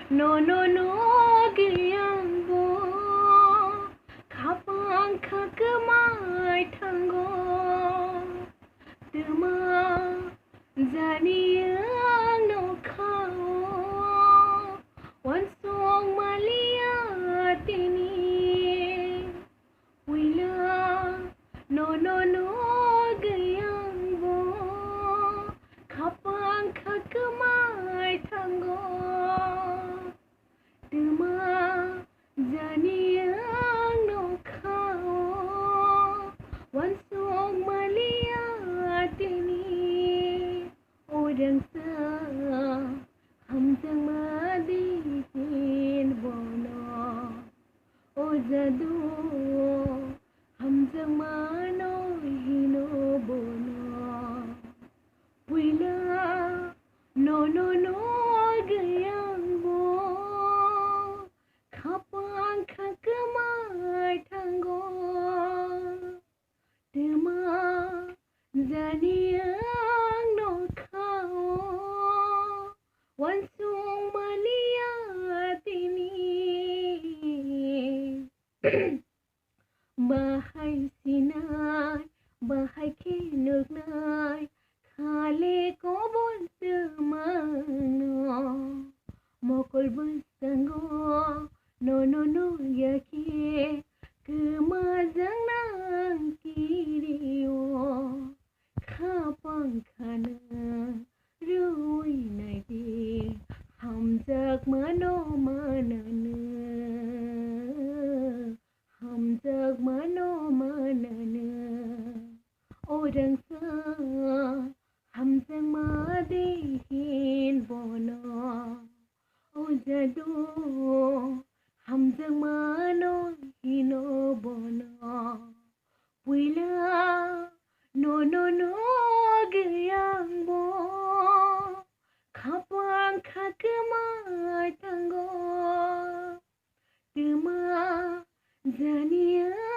no no no giyang bo kapang kagemai tanggo tuma zaniyang no kao wan song malia tini wila no no no giyang bo kapang kagemai tanggo tuma zaniyang no kao wan song malia tini orang sa hamjang madihin bono o jadu hamjang mano hino bono wila no no no gayang bo kapang kagemai tanggo tuma zaniyang no kao wan song malia tini bahay sinay bahay kinugnay khale ko bon semano mokol busango no no no yaki kemazang nang kiriyo kapang kana rui nai di hamjak mano manana hamjak mano manana orang sa hamjang madihin bono o jadu hamjang mano hino bono wila no no no gayang bo kapang kagemai tanggo tuma zaniyang